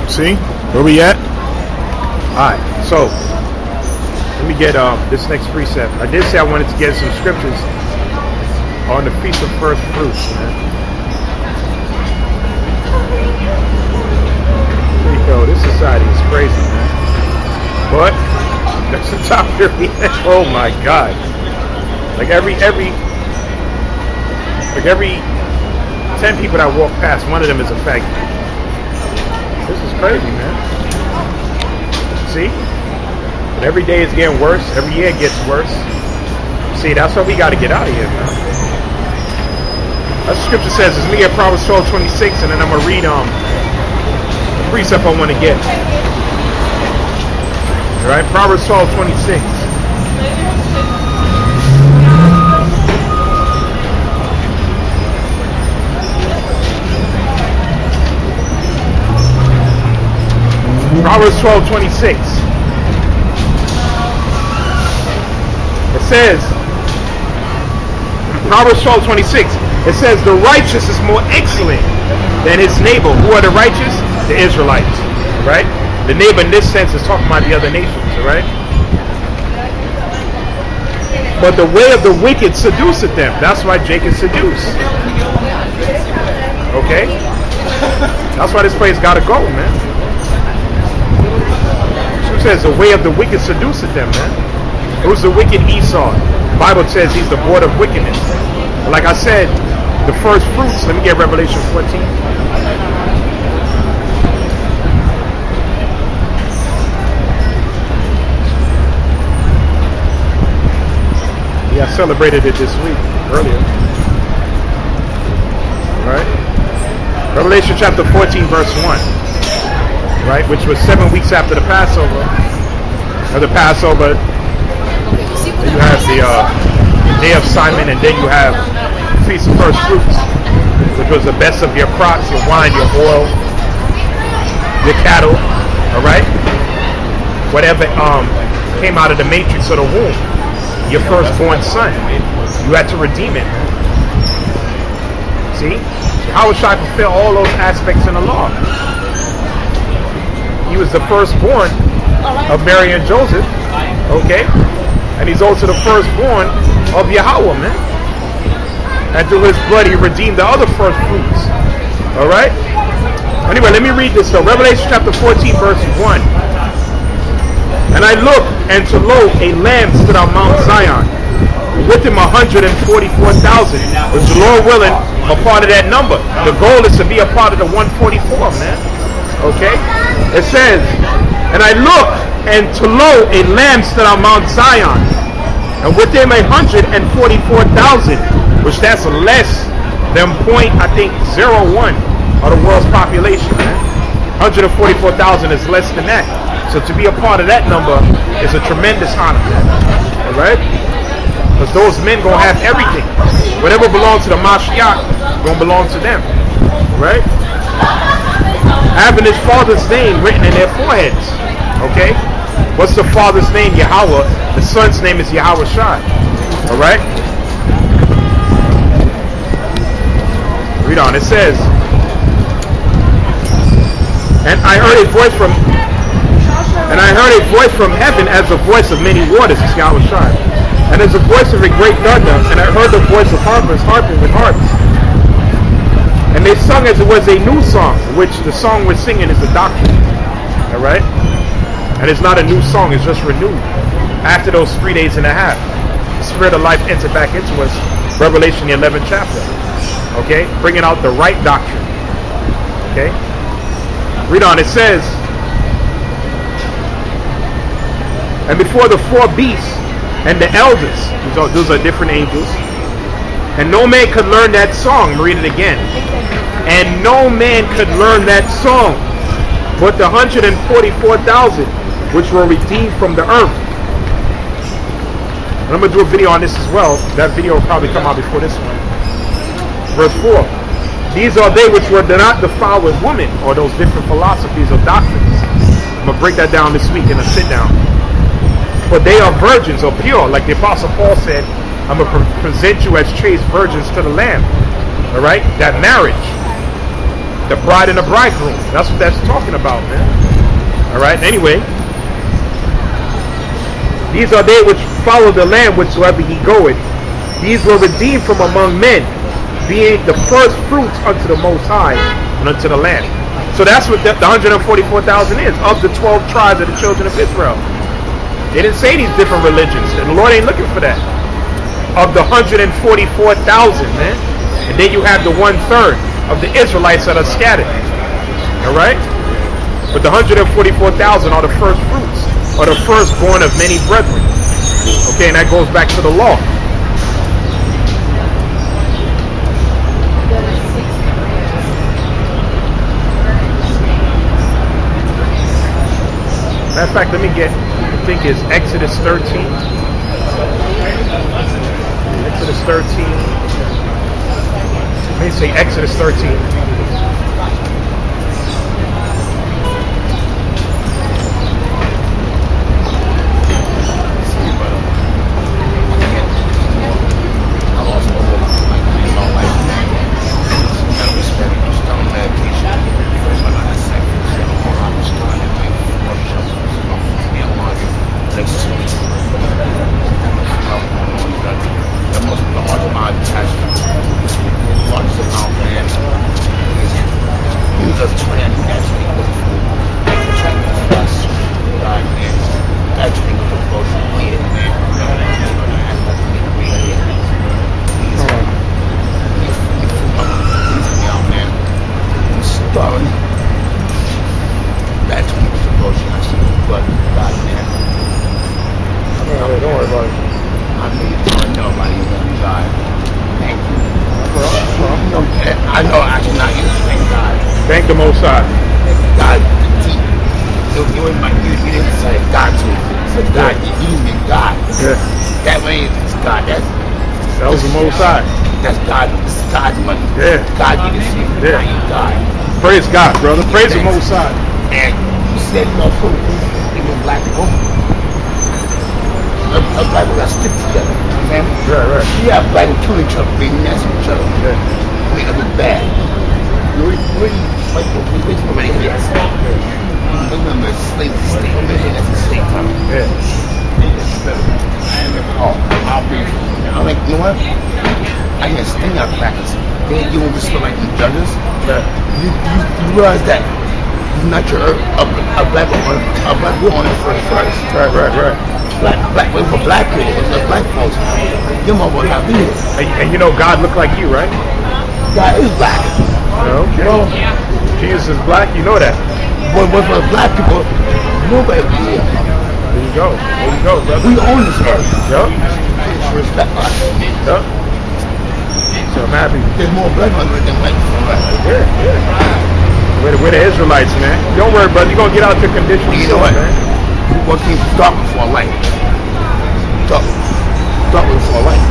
See? Where we at? Alright, so let me get this next precept. I did say I wanted to get some scriptures on the Feast of First Fruits, man. There you go. This society is crazy, man. But that's the top here. Oh my God! Like every 10 people that walk past, one of them is a faggot. This is crazy, man. See? But every day is getting worse. Every year it gets worse. See, that's why we got to get out of here, man. That's what scripture says. It's me at Proverbs 12:26, and then I'm going to read the precept I want to get. All right, Proverbs 12:26. Proverbs 12:26. It says, Proverbs 12:26. It says, the righteous is more excellent than his neighbor. Who are the righteous? The Israelites. Right? The neighbor in this sense is talking about the other nations. Right? But the way of the wicked seduceth them. That's why Jacob seduced. Okay? That's why this place got to go, man. It says the way of the wicked seduceth them, man. Who's the wicked? Esau. The Bible says he's the board of wickedness. But like I said, the first fruits. Let me get Revelation 14. Yeah, I celebrated it this week earlier. All right. Revelation chapter 14, verse 1. Right, which was 7 weeks after the Passover. Or the Passover, then you have the Day of Simon, and then you have Feast of First Fruits, which was the best of your crops, your wine, your oil, your cattle. All right, whatever came out of the matrix of the womb, your firstborn son, you had to redeem it. See, Yahawashi fulfill all those aspects in the law. He was the firstborn of Mary and Joseph, okay? And he's also the firstborn of Yahawah, man. And through his blood, he redeemed the other first fruits, all right? Anyway, let me read this, though. Revelation chapter 14, verse 1. And I looked, and to lo, a lamb stood on Mount Zion, with him 144,000. Was the Lord willing a part of that number? The goal is to be a part of the 144, man. Okay? It says, and I looked, and to lo, a lamb stood on Mount Zion, and with him 144,000, which that's less than .01 of the world's population. 144,000 is less than that. So to be a part of that number is a tremendous honor. All right? Because those men gonna have everything. Whatever belongs to the Mashiach gonna belong to them. Right? Having his father's name written in their foreheads. Okay? What's the father's name? Yahawah. The son's name is Yahawashi. Alright? Read on. It says, and I heard a voice from heaven as the voice of many waters. It's Yahawashi. And as the voice of a great thunder, and I heard the voice of harpers harping with harps. And they sung as it was a new song, which the song we're singing is a doctrine. Alright? And it's not a new song, it's just renewed. After those 3 days and a half, the Spirit of life entered back into us. Revelation, the 11th chapter. Okay? Bringing out the right doctrine. Okay? Read on, it says, and before the four beasts and the elders, those are different angels, and no man could learn that song. Read it again. And no man could learn that song but the 144,000 which were redeemed from the earth. And I'm going to do a video on this as well. That video will probably come out before this one. Verse 4. These are they which were not defiled with women, or those different philosophies or doctrines. I'm going to break that down this week in a sit down. But they are virgins or pure, like the Apostle Paul said, I'm going to present you as chaste virgins to the Lamb. Alright? That marriage. The bride and the bridegroom. That's what that's talking about, man. All right. Anyway, these are they which follow the Lamb whithersoever he goeth. These were redeemed from among men, being the first fruits unto the Most High and unto the Lamb. So that's what the 144,000 is, of the 12 tribes of the children of Israel. They didn't say these different religions, and the Lord ain't looking for that. Of the 144,000, man. And then you have the 1/3 of the Israelites that are scattered. All right? But the 144,000 are the first fruits, or the firstborn of many brethren. Okay, and that goes back to the law. Matter of fact, let me get, I think it's Exodus 13. Exodus 13. Let me say Exodus 13. Thank the Most High. God, you didn't say God to me. So God, you mean God. Yeah. That way it's God. That was the Most High. That's God. It's God's money. Yeah. God did it. Yeah. Now you God. Praise God, brother. Praise the Most High. And you said no food. Even black people. A black people got to stick together. Man. Right. Yeah, black people kill each other. They mess with each other. Yeah. We look bad. Which nobody has. Remember, slave state. That's a state time. Yeah. I'll be. I'm like, you know what? I can sting out practice. Then you won't just feel like the judges. Yeah. You realize that you're not your a black woman on the first. Right. Black for black people, for black folks. Your mother will not be here. And you know God look like you, right? God is black. Okay. You know? Jesus is black, you know that. But for black people, nobody will be here. There you go, brother. We own this earth. Yup. Respect us. Yup. So I'm happy. There's more black under than white people. Yeah. We're the Israelites, man. Don't worry, brother. You're going to get out your condition. You know what? Man. What keeps darkness for light? Darkness for light.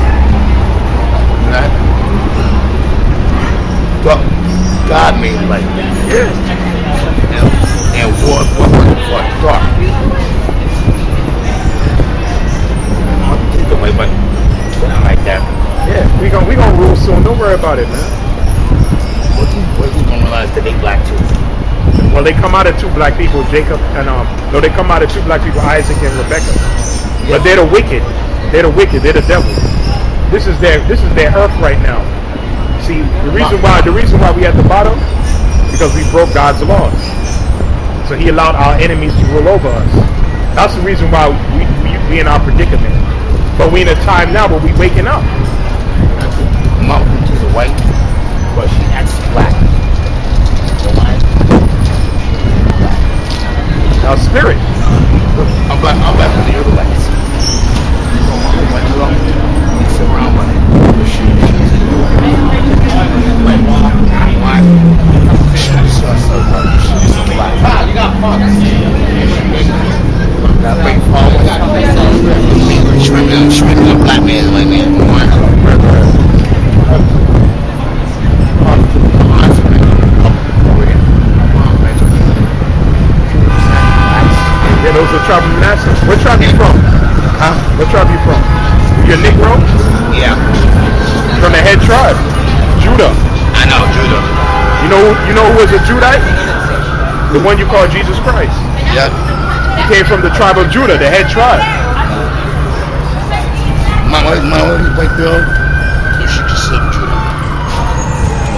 Right? God made light. Yeah. And war for dark. I'll take away, but not like that. Yeah, we gonna rule soon. Don't worry about it, man. What you gonna realize that they black too? Well, they come out of two black people, Jacob and no, they come out of two black people, Isaac and Rebecca. But they're the wicked. They're the wicked. They're the devil. This is their earth right now. See, the reason why we at the bottom, because we broke God's laws. So He allowed our enemies to rule over us. That's the reason why we in our predicament. But we in a time now where we waking up. Mountain to the white, but she acts black. So why? Our spirit. I'm black for the Israelites. It's around money. You got funds. Shrinking a black man like that. Yeah, those are tribe of Manasseh. What tribe you from? Huh? What tribe you from? You're Negro? Yeah. From the head tribe, Judah. I know, Judah. You know who was a Judite? The one you call Jesus Christ. Yeah. He came from the tribe of Judah, the head tribe. My white girl, so she just said Judah.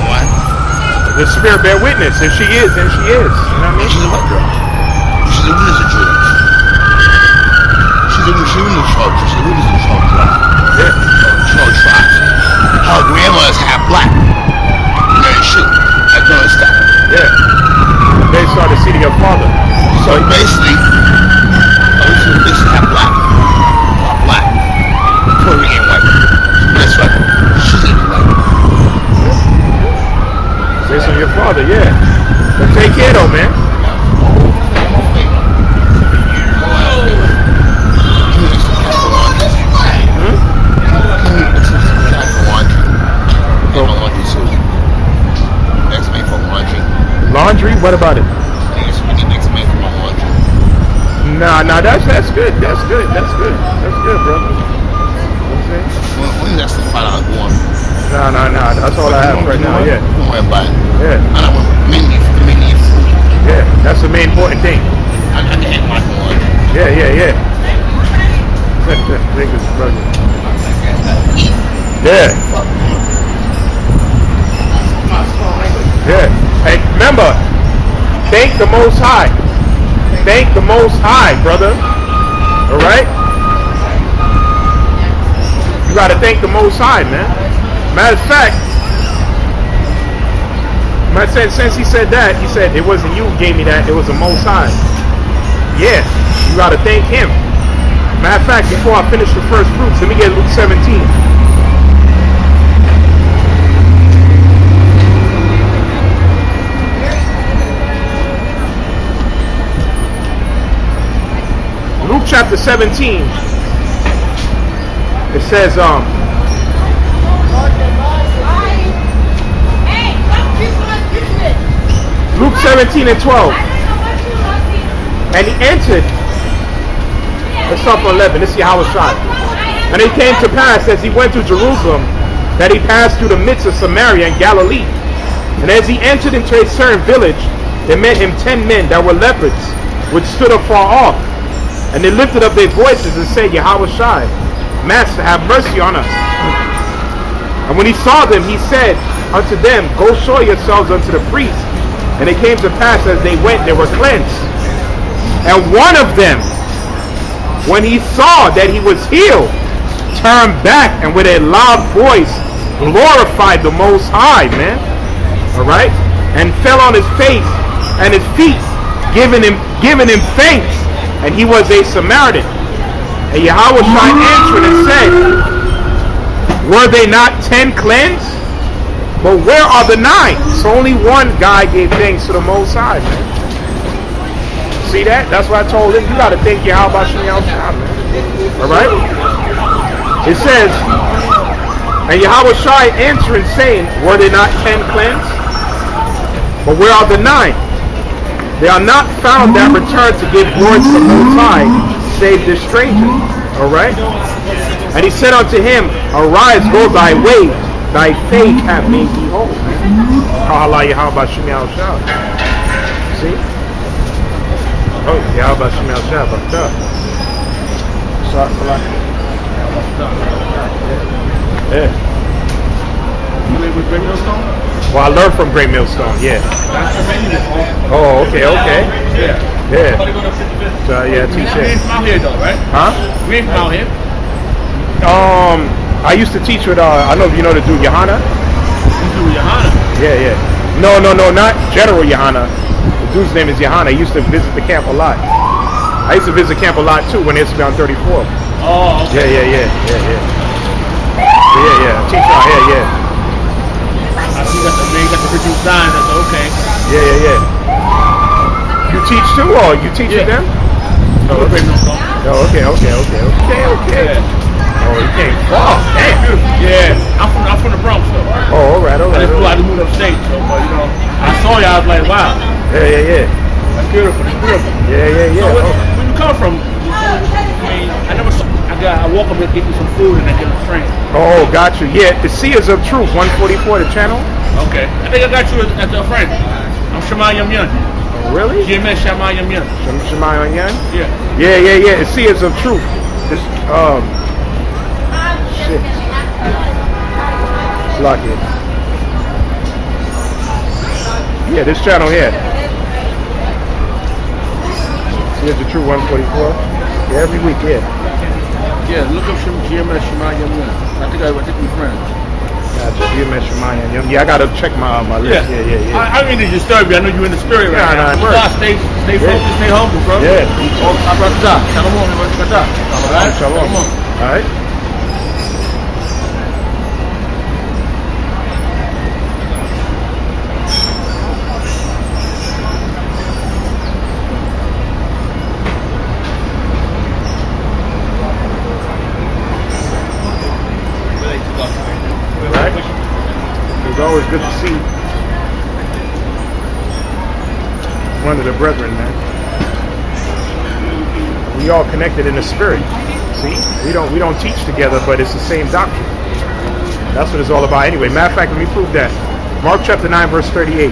Why? The Spirit bear witness. If she is, then she is. You know what I mean? She's a white girl. She's a witness of Judah. She's a witness of 12. She's a witness of 12 tribes. Yeah. 12 tribes. Her grandma is half black. You know, shit. I don't understand. Yeah. They saw the seed of your father. So basically, this is half black. Half black. Puerto Rican white. That's right. She's a white. Based on your father, yeah. But take care though, man. Laundry? What about it? Nah, that's good. That's good, brother. When that's the $5 one. Nah. That's all I have right now. Yeah. Don't worry about it. Yeah. I don't want many food. Yeah, that's the main important thing. I can have my one. Yeah. Niggas, brother. Yeah. Yeah. Hey, remember, thank the Most High. Thank the Most High, brother. All right? You got to thank the Most High, man. Matter of fact, since he said that, he said, it wasn't you who gave me that, it was the Most High. Yeah, you got to thank him. Matter of fact, before I finish the first fruits, let me get Luke 17. Luke chapter 17, it says, Luke 17 and 12. And he entered, let's start from 11, this is Yahawashi. And it came to pass as he went to Jerusalem that he passed through the midst of Samaria and Galilee. And as he entered into a certain village, there met him 10 men that were lepers, which stood afar off. And they lifted up their voices and said, Yahawashi, Master, have mercy on us. And when he saw them, he said unto them, Go show yourselves unto the priest. And it came to pass as they went, they were cleansed. And one of them, when he saw that he was healed, turned back and with a loud voice glorified the Most High, man. Alright? And fell on his face and his feet, giving him thanks. And he was a Samaritan. And Yahawashi answered and said, Were they not 10 cleansed? But where are the 9? So only one guy gave thanks to the Most High, man. See that? That's what I told him. You got to thank Yahawashi, man. Alright? It says, and Yahawashi answering saying, Were they not 10 cleansed? But where are the 9? They are not found that return to give glory to the Most High, save this stranger. Alright? And he said unto him, Arise, go thy way, thy faith hath made thee whole. See? Oh, Yahawashi Yeah. You live with Great Millstone? Well, I learned from Great Millstone, yeah. Oh, okay. Yeah. So, yeah, teach You ain't it. from out here, though, right? Huh? You ain't from out here? I used to teach with, I don't know if you know the dude, Yahana. You do Yahana. Yeah. No, not General Yahana. The dude's name is Yahana. He used to visit the camp a lot. I used to visit camp a lot, too, when it's around 34. Oh, okay. Yeah. Teach out here, yeah. I see you got the original signs. I said, okay. Yeah. You teach too, or you teach with them? Oh, Great Millstone. Oh, okay. Yeah. Oh, you came far. Damn. Yeah. I'm from the Bronx, though. Oh, all right. I just moved upstate, so, but, you know, I saw you, I was like, wow. Yeah. That's beautiful. Yeah. So, where you come from? I mean, I I walk up and get you some food and I get a friend. Oh, got you. Yeah, the Seers of Truth, 144, the channel. Okay. I think I got you as a friend. I'm Shema Yum Yum. Oh, really? GMS Shema Yum Yum. Shema Yan? Yeah. Yeah. The Seers of Truth. This, shit. Lock it. Yeah, this channel here. Seers of Truth, 144. Yeah, every week, yeah. Yeah, look up GMS Shema Yum Yum. I think we're friends. Gotcha. GMS Shema Yan. Yeah, I gotta check my list. Yeah. I don't mean to disturb you. I know you're in the spirit right now. Stay focused, stay humble, bro. Yeah. Shalom. All right. It's always good to see one of the brethren, man. We all connected in the spirit. See, we don't teach together, but it's the same doctrine. That's what it's all about. Anyway, matter of fact, let me prove that. Mark chapter 9, verse 38.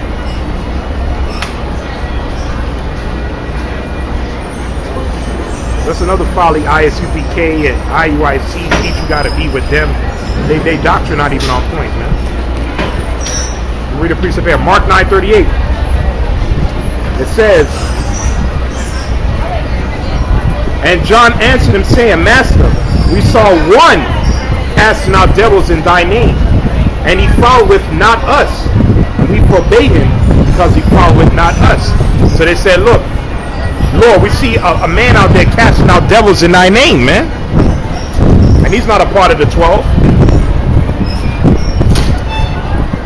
That's another folly. ISUPK and IUIC teach you got to be with them. They doctrine not even on point, man. Read a precept here. Mark 9:38. It says, and John answered him, saying, Master, we saw one casting out devils in thy name, and he followeth not us. And we forbade him because he followeth not us. So they said, look, Lord, we see a man out there casting out devils in thy name, man. And he's not a part of the 12.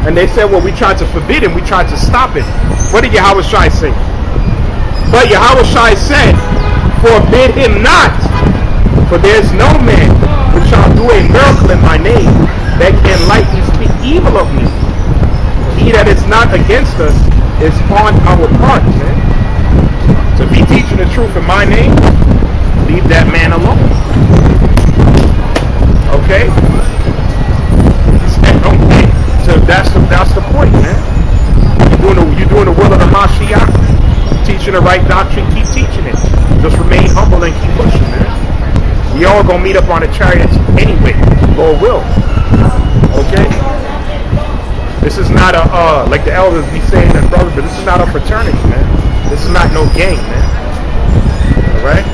And they said, well, we tried to forbid him. We tried to stop it. What did Yahawashi say? But Yahawashi said, forbid him not. For there is no man which shall do a miracle in my name that can lightly speak evil of me. He that is not against us is on our part, man. So if he teaching the truth in my name, leave that man alone. Okay? So that's the point, man. You're doing the will of the Mashiach, teaching the right doctrine, keep teaching it. Just remain humble and keep pushing, man. We all gonna meet up on the chariots anyway, Lord will. Okay? This is not a like the elders be saying and brothers, but this is not a fraternity, man. This is not no gang, man. Alright?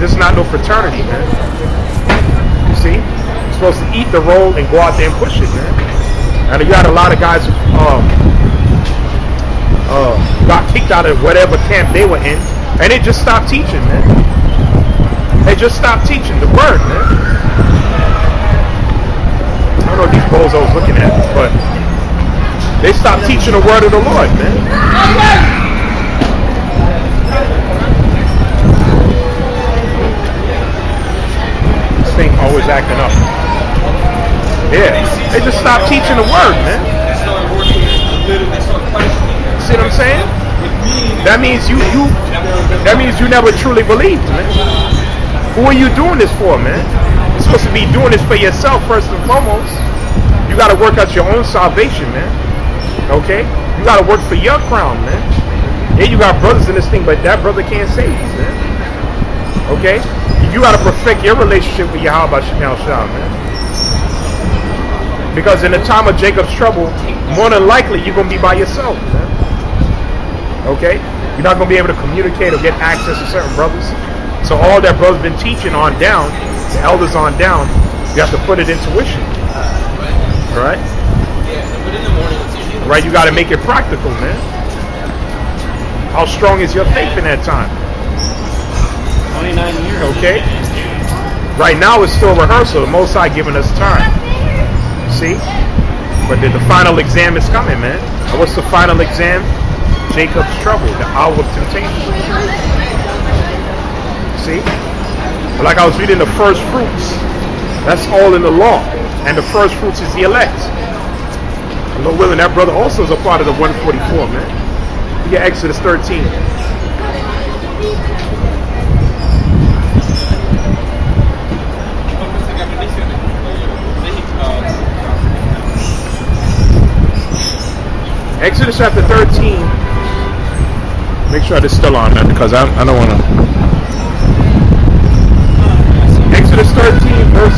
This is not no fraternity, man. You see? You're supposed to eat the roll and go out there and push it, man. And you got a lot of guys who got kicked out of whatever camp they were in, and they just stopped teaching, man. They just stopped teaching the word, man. I don't know what these bozos looking at, but they stopped teaching the word of the Lord, man. This thing always acting up. Yeah, they just stopped teaching the word, man. See what I'm saying? That means you never truly believed, man. Who are you doing this for, man? You're supposed to be doing this for yourself first and foremost. You got to work out your own salvation, man. Okay? You got to work for your crown, man. Yeah, you got brothers in this thing, but that brother can't save you, man. Okay? You got to perfect your relationship with Yahawah Shemel Shah, man. Because in the time of Jacob's trouble, more than likely you're going to be by yourself, man. Okay? You're not going to be able to communicate or get access to certain brothers. So all that brothers been teaching on down, the elders on down, you have to put it in tuition. Alright? Right? You got to make it practical, man. How strong is your faith in that time? 29 years. Okay? Right now it's still rehearsal. The Most High giving us time. See? But the final exam is coming, man. And what's the final exam? Jacob's trouble, the hour of temptation. See? But like I was reading the first fruits. That's all in the law. And the first fruits is the elect. And Lord willing, that brother also is a part of the 144, man. You get Exodus 13. Exodus chapter 13. Make sure this is still on, man, because I don't want to. Exodus 13, verse